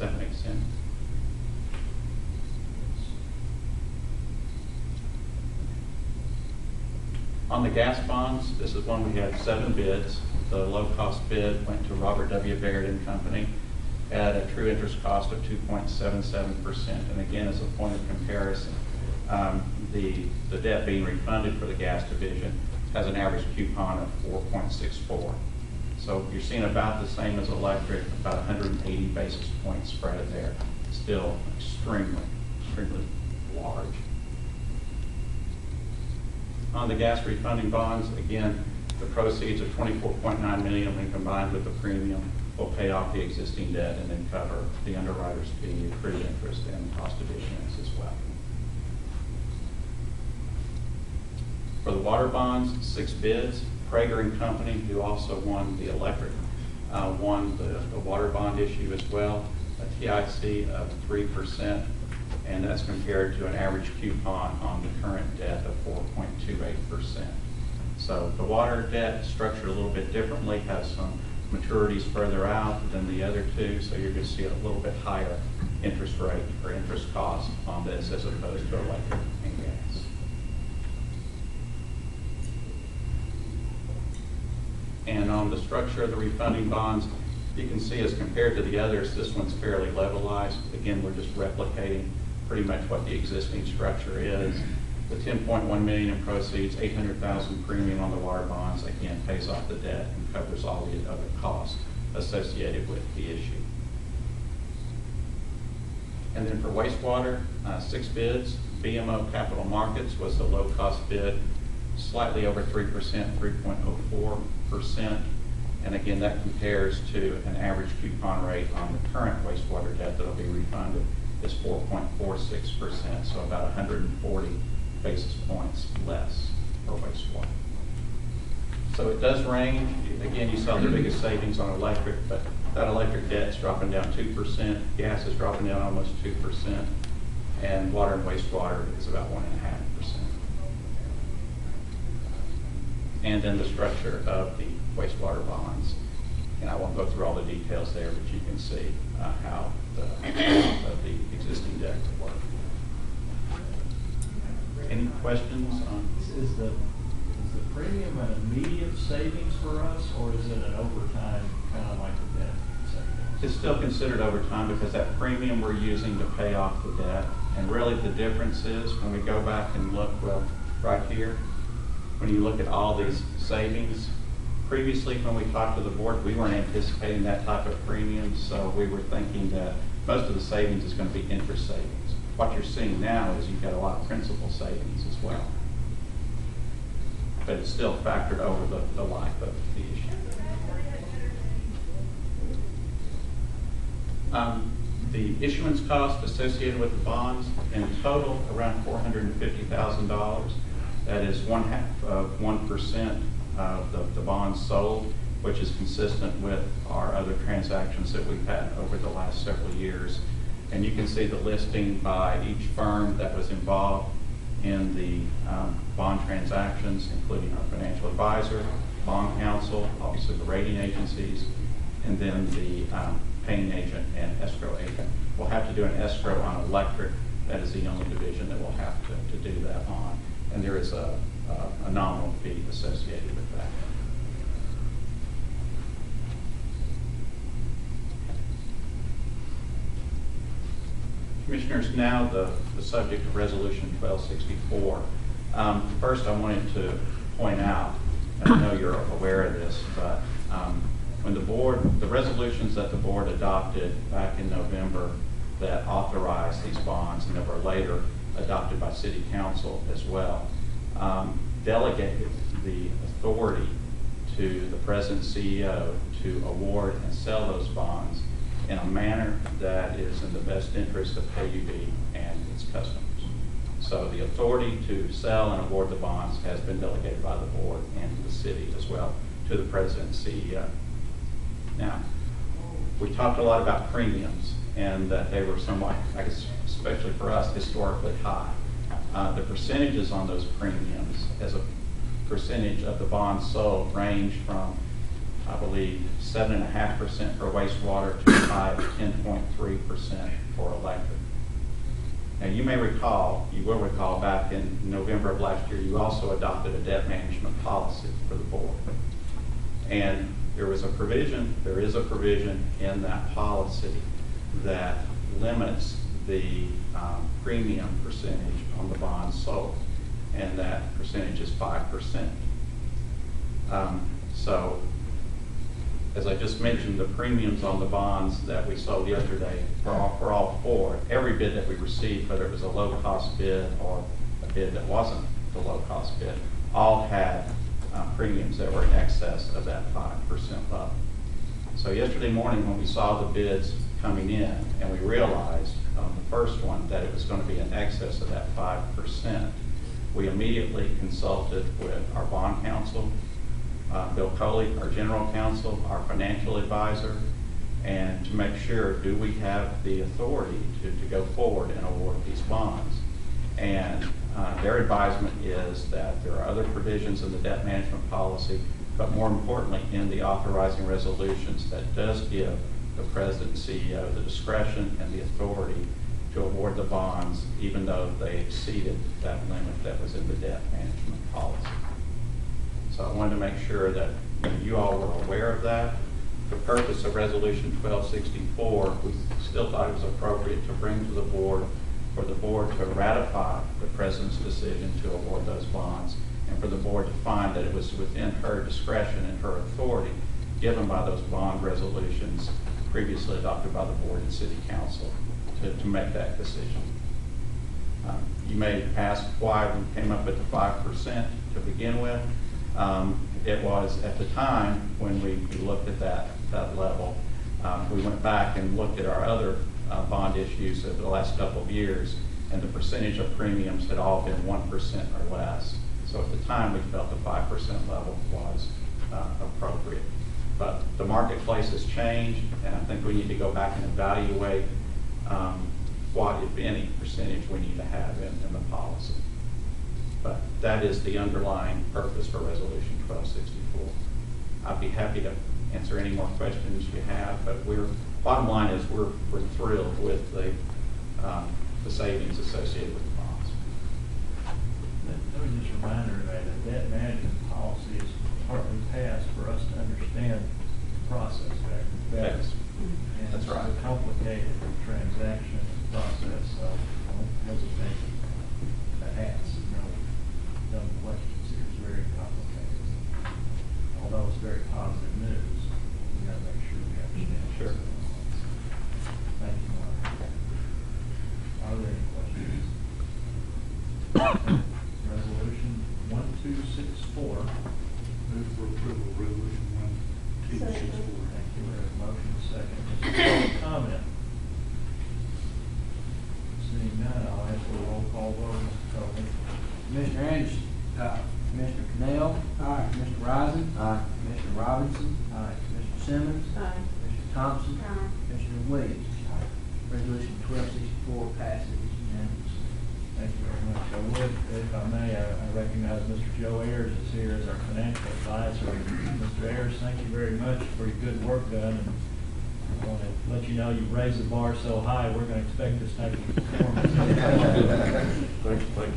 Does that make sense? On the gas bonds, this is one we had 7 bids. The low-cost bid went to Robert W. Baird and Company at a true interest cost of 2.77%. And again, as a point of comparison, the debt being refunded for the gas division has an average coupon of 4.64. So you're seeing about the same as electric, about 180 basis point spread there. Still extremely large. On the gas refunding bonds, again, the proceeds of $24.9 million when combined with the premium will pay off the existing debt and then cover the underwriter's fee, accrued interest, and cost of issuance as well. For the water bonds, 6 bids. Prager and Company, who also won the electric, won the water bond issue as well, a TIC of 3%, and that's compared to an average coupon on the current debt of 4.28%. So the water debt is structured a little bit differently, has some maturities further out than the other two, so you're going to see a little bit higher interest rate or interest cost on this as opposed to electric and gas. And on the structure of the refunding bonds, you can see as compared to the others, this one's fairly levelized. Again, we're just replicating pretty much what the existing structure is. The $10.1 million in proceeds, $800,000 premium on the water bonds, again, pays off the debt and covers all the other costs associated with the issue. And then for wastewater, 6 bids. BMO Capital Markets was the low-cost bid, slightly over 3%, 3.04%. And again, that compares to an average coupon rate on the current wastewater debt that will be refunded is 4.46%, so about 140 basis points less for wastewater. So it does range. Again, you saw the biggest savings on electric, but that electric debt is dropping down 2%, gas is dropping down almost 2%, and water and wastewater is about 1.5%. And then the structure of the wastewater bonds. And I won't go through all the details there, but you can see how the existing debt would work. Any questions on? Is the premium an immediate savings for us, or is it an overtime kind of like the debt savings? It's still considered overtime because that premium we're using to pay off the debt. And really the difference is when we go back and look, well, right here, when you look at all these savings, previously when we talked to the board, we weren't anticipating that type of premium, so we were thinking that most of the savings is going to be interest savings. What you're seeing now is you've got a lot of principal savings as well. But it's still factored over the life of the issue. The issuance cost associated with the bonds in total around $450,000. That is 1/2 of 1% of the bonds sold, which is consistent with our other transactions that we've had over the last several years. And you can see the listing by each firm that was involved in the bond transactions, including our financial advisor, bond counsel, obviously the rating agencies, and then the paying agent and escrow agent. We'll have to do an escrow on electric. That is the only division that we'll have to do that on. And there is a nominal fee associated with that. Commissioners, now the subject of Resolution 1264. First, I wanted to point out, and I know you're aware of this, but when the resolutions that the board adopted back in November that authorized these bonds and that were later adopted by City Council as well, delegated the authority to the President CEO to award and sell those bonds in a manner that is in the best interest of KUB and its customers. So the authority to sell and award the bonds has been delegated by the board and the city as well to the President and CEO. Now, we talked a lot about premiums and that they were somewhat, I guess, especially for us, historically high. The percentages on those premiums as a percentage of the bonds sold range from I believe, 7.5% for wastewater to 10.3% for electric. Now, you will recall back in November of last year, you also adopted a debt management policy for the board. And there is a provision in that policy that limits the premium percentage on the bonds sold, and that percentage is 5%. So, as I just mentioned, the premiums on the bonds that we sold yesterday for all four, every bid that we received, whether it was a low-cost bid or a bid that wasn't the low-cost bid, all had premiums that were in excess of that 5% level. So yesterday morning when we saw the bids coming in and we realized on the first one that it was going to be in excess of that 5%, we immediately consulted with our bond counsel, Bill Coley, our general counsel, our financial advisor, and to make sure, do we have the authority to go forward and award these bonds? And their advisement is that there are other provisions in the debt management policy, but more importantly in the authorizing resolutions that does give the president and CEO the discretion and the authority to award the bonds even though they exceeded that limit that was in the debt management policy. So I wanted to make sure that you all were aware of that. The purpose of Resolution 1264, we still thought it was appropriate to bring to the board for the board to ratify the president's decision to award those bonds and for the board to find that it was within her discretion and her authority given by those bond resolutions previously adopted by the board and city council to make that decision. You may ask why we came up with the 5% to begin with. It was at the time when we looked at that level, we went back and looked at our other bond issues over the last couple of years, and the percentage of premiums had all been 1% or less. So at the time, we felt the 5% level was appropriate. But the marketplace has changed, and I think we need to go back and evaluate what, if any, percentage we need to have in the policy. But that is the underlying purpose for Resolution 1264. I'd be happy to answer any more questions you have, but bottom line is we're thrilled with the savings associated with the bonds. Let me just remind everybody that debt management policy is partly passed for us to understand the process better. Yes. And That's right. It's a complicated transaction process, so I don't hesitate to ask. Dumb questions here. It's very complicated. Although it's very positive news, we got to make sure we understand. Sure. Thank you, Mark. Are there any questions? Resolution 1264. Move for approval of Resolution 1264. Thank you. We have a motion second. Is there comment? Seeing none, I'll ask for a roll call vote. Mr. Colby. Commissioner Anderson. Aye. Commissioner Cannell. Aye. Commissioner Rising. Aye. Commissioner Robinson. Aye. Commissioner Simmons. Aye. Commissioner Thompson. Aye. Commissioner Williams. Resolution 1264 passes unanimously. Thank you very much. I would, if I may, I recognize Mr. Joe Ayers is here as our financial advisor. Mr. Ayers, thank you very much for your good work done. And I want to let you know you've raised the bar so high, we're going to expect this type of performance. Thank you.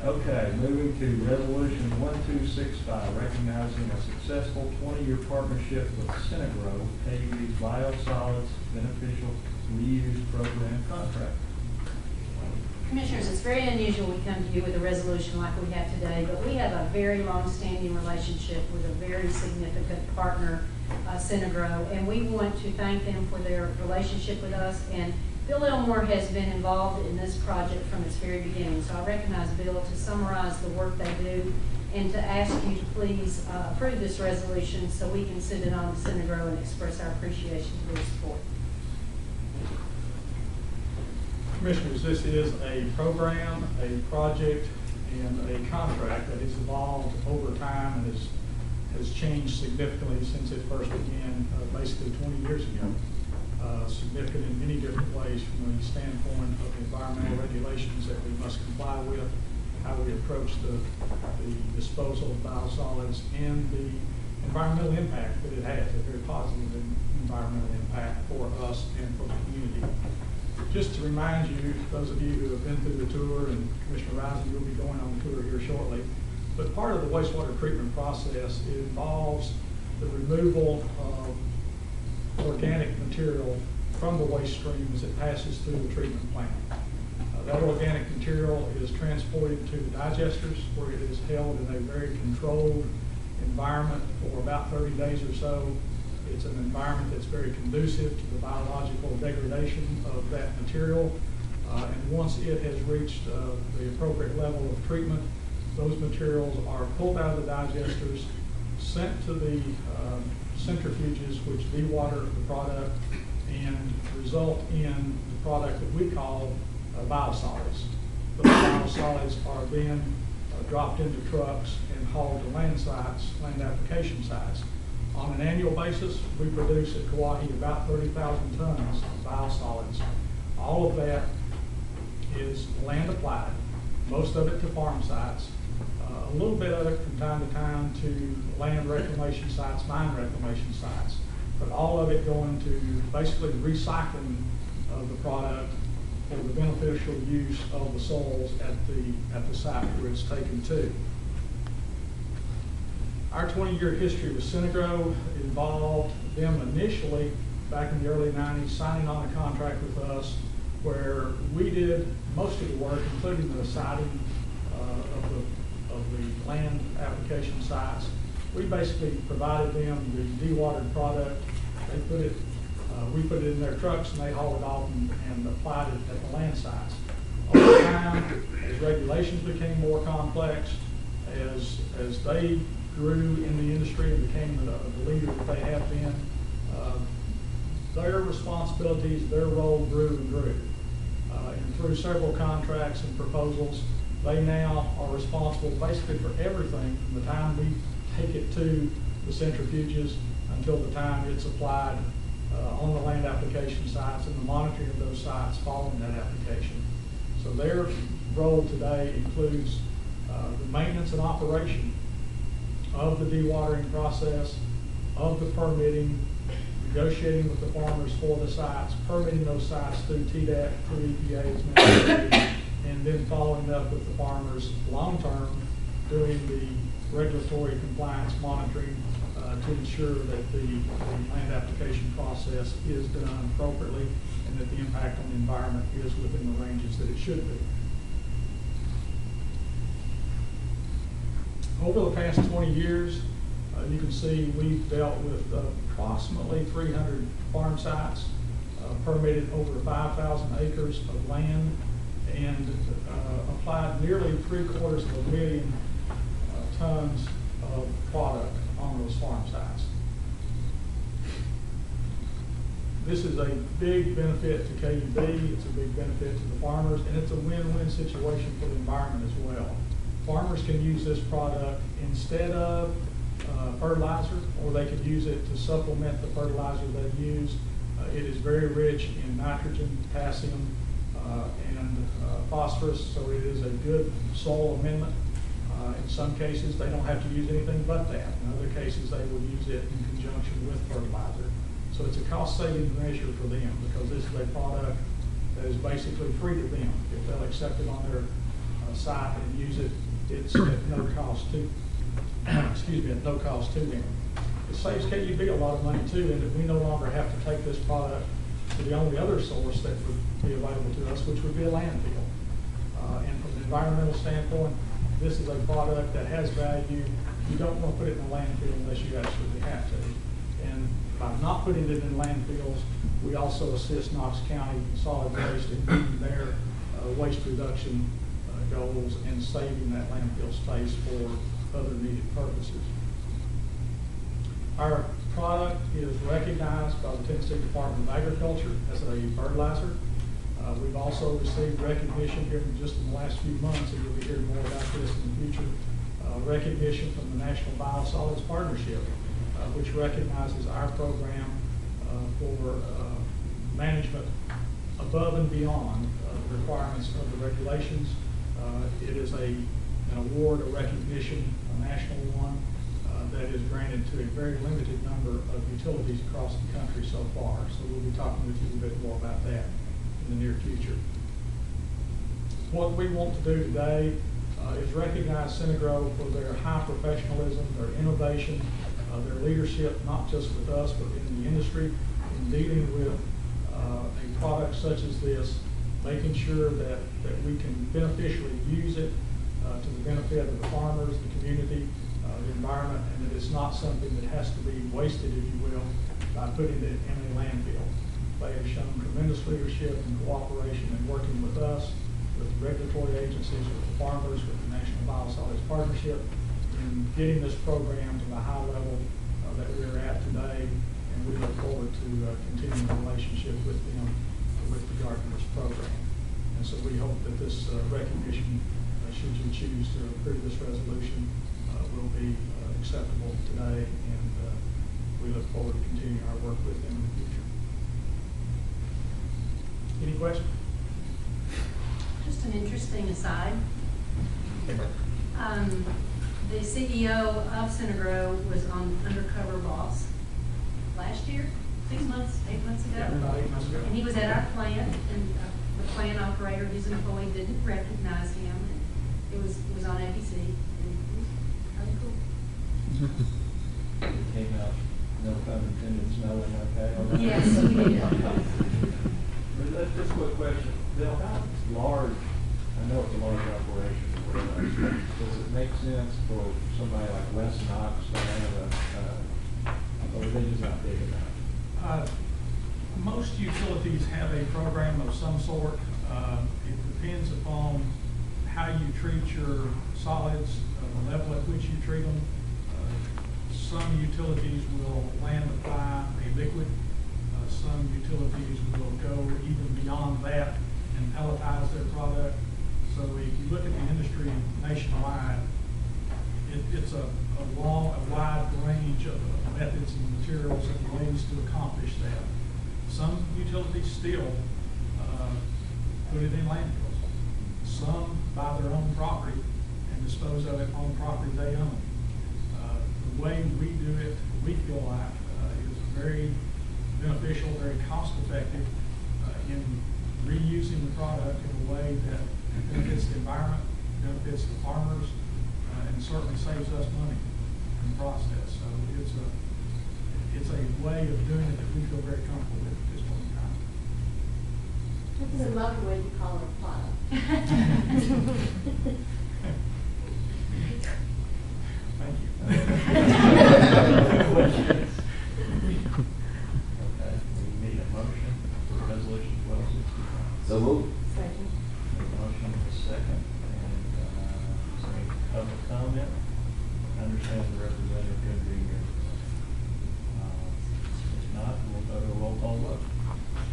Okay, moving to Resolution 1265, recognizing a successful 20-year partnership with Synagro, KUB's Biosolids Beneficial Reuse Program contract. Commissioners, it's very unusual we come to you with a resolution like we have today, but we have a very long-standing relationship with a very significant partner, Synagro, and we want to thank them for their relationship with us. And Bill Elmore has been involved in this project from its very beginning, so I recognize Bill to summarize the work they do and to ask you to please approve this resolution so we can send it on to Synagro and express our appreciation for their support. Commissioners, this is a program, a project, and a contract that has evolved over time and has changed significantly since it first began basically 20 years ago. Significant in many different ways from the standpoint of the environmental regulations that we must comply with, how we approach the disposal of biosolids, and the environmental impact that it has, a very positive environmental impact for us and for the community. Just to remind you, those of you who have been through the tour, and Commissioner Rising, you'll be going on the tour here shortly, but part of the wastewater treatment process involves the removal of organic material from the waste stream as it passes through the treatment plant. That organic material is transported to the digesters, where it is held in a very controlled environment for about 30 days or so. It's an environment that's very conducive to the biological degradation of that material. And once it has reached the appropriate level of treatment, those materials are pulled out of the digesters, sent to the centrifuges, which dewater the product and result in the product that we call biosolids. Those biosolids are then dropped into trucks and hauled to land sites, land application sites. On an annual basis, we produce at Kauai about 30,000 tons of biosolids. All of that is land applied, most of it to farm sites, a little bit of it from time to time to land reclamation sites, mine reclamation sites, but all of it going to basically recycling of the product for the beneficial use of the soils at the site where it's taken to. Our 20-year history with Synagro involved them initially, back in the early 90s, signing on a contract with us where we did most of the work, including the siting of the land application sites. We basically provided them the dewatered product. They put it, we put it in their trucks, and they hauled it off and applied it at the land sites. Over time, as regulations became more complex, as they grew in the industry and became the leader that they have been, their responsibilities, their role grew and grew. And through several contracts and proposals, they now are responsible basically for everything from the time we take it to the centrifuges until the time it's applied on the land application sites and the monitoring of those sites following that application. So their role today includes the maintenance and operation of the dewatering process, of the permitting, negotiating with the farmers for the sites, permitting those sites through TDAP, through EPA as necessary, and then following up with the farmers long-term, doing the regulatory compliance monitoring to ensure that the land application process is done appropriately and that the impact on the environment is within the ranges that it should be. Over the past 20 years, you can see we've dealt with approximately 300 farm sites, permitted over 5,000 acres of land, and applied nearly 750,000 tons of product on those farm sites. This is a big benefit to KUB, it's a big benefit to the farmers, and it's a win-win situation for the environment as well. Farmers can use this product instead of fertilizer, or they could use it to supplement the fertilizer they use. It is very rich in nitrogen, potassium, and phosphorus, so it is a good soil amendment. In some cases, they don't have to use anything but that. In other cases, they will use it in conjunction with fertilizer. So it's a cost-saving measure for them because this is a product that is basically free to them. If they'll accept it on their site and use it, it's at no cost to, excuse me, at no cost to them. It saves KUB a lot of money too, in that we no longer have to take this product to the only other source that would be available to us, which would be a landfill. And from an environmental standpoint, this is a product that has value. You don't want to put it in a landfill unless you absolutely have to. And by not putting it in landfills, we also assist Knox County Solid Waste in meeting their waste reduction goals and saving that landfill space for other needed purposes. Our product is recognized by the Tennessee Department of Agriculture as a fertilizer. We've also received recognition here just in the last few months, and you'll be hearing more about this in the future, recognition from the National Biosolids Partnership, which recognizes our program for management above and beyond the requirements of the regulations. It is an award, a recognition, a national one, that is granted to a very limited number of utilities across the country so far. So we'll be talking with you a bit more about that in the near future. What we want to do today is recognize Synagro for their high professionalism, their innovation, their leadership, not just with us, but in the industry, in dealing with a product such as this, making sure that we can beneficially use it to the benefit of the farmers, the community, the environment, and that it's not something that has to be wasted, if you will, by putting it in a landfill. They have shown tremendous leadership and cooperation in working with us, with the regulatory agencies, with the farmers, with the National Biosolids Partnership, in getting this program to the high level that we're at today, and we look forward to continuing the relationship with them with regard to this program. And so we hope that this recognition, should you choose to approve this resolution, will be acceptable today, and we look forward to continuing our work with them in the future. Any questions? Just an interesting aside. The CEO of Synagro was on Undercover Boss last year, 6 months, 8 months ago. Yeah, about 8 months ago. And he was at our plant, and the plant operator, his employee, didn't recognize him. And it was on ABC, and it was kind of cool. It came out, no pun intended, smelling okay. All right. Yes, we did. But just a quick question. Bill, how large, I know it's a large operation, but does it make sense for somebody like West Knox to have or are they just not big enough? Most utilities have a program of some sort. It depends upon how you treat your solids, the level at which you treat them. Some utilities will land apply a liquid. Some utilities will go even beyond that and pelletize their product. So if you look at the industry nationwide, it's a wide range of methods and materials and ways to accomplish that. Some utilities still put it in landfills. Some buy their own property and dispose of it on property they own. The way we do it, we feel like, is very beneficial, very cost effective in reusing the product in a way that benefits the environment, benefits the farmers, and certainly saves us money in the process. So it's a way of doing it that we feel very comfortable with at this point in time. This is another way to call it a product. Thank you. Questions? Okay, we need a motion for resolution 1265. So moved. Second. A motion and a second, and is there any public comment? I understand the representative could be here. If not, we'll go to a roll call vote.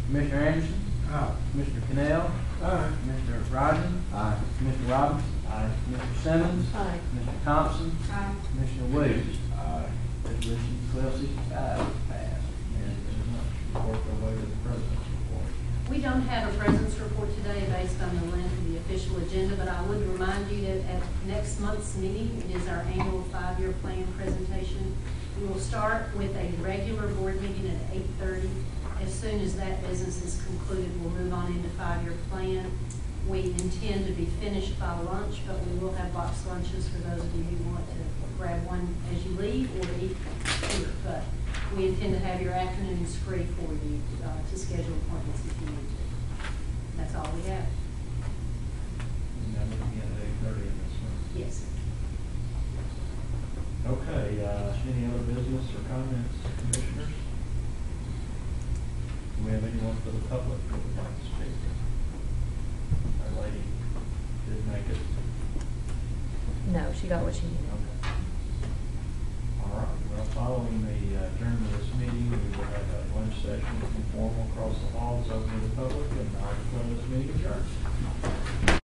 Commissioner Anderson? Aye. Commissioner Cannell? Aye. Commissioner Rogers? Aye. Commissioner Robinson? Aye. Commissioner Simmons? Aye. Commissioner Thompson? Aye. Commissioner Williams? Aye. Resolution 1265 is passed. And there's much. Work our way to the president's report. We don't have a president's report today based on the length of the official agenda, but I would remind you that at next month's meeting, it is our annual 5-year plan presentation. We will start with a regular board meeting at 8:30. As soon as that business is concluded, we'll move on into 5-year plan. We intend to be finished by lunch, but we will have box lunches for those of you who want to grab one as you leave or eat here. But we intend to have your afternoons free for you to schedule appointments if you need to. That's all we have. And that will begin at 8:30 in this one. Yes. Okay, any other business or comments, commissioners? Do we have anyone for the public who would like to speak? Our lady did make it. No, she got what she needed. Okay. All right, well, following the adjournment of this meeting, we will have a lunch session informal across the halls open to the public, and I'll declare this meeting adjourned.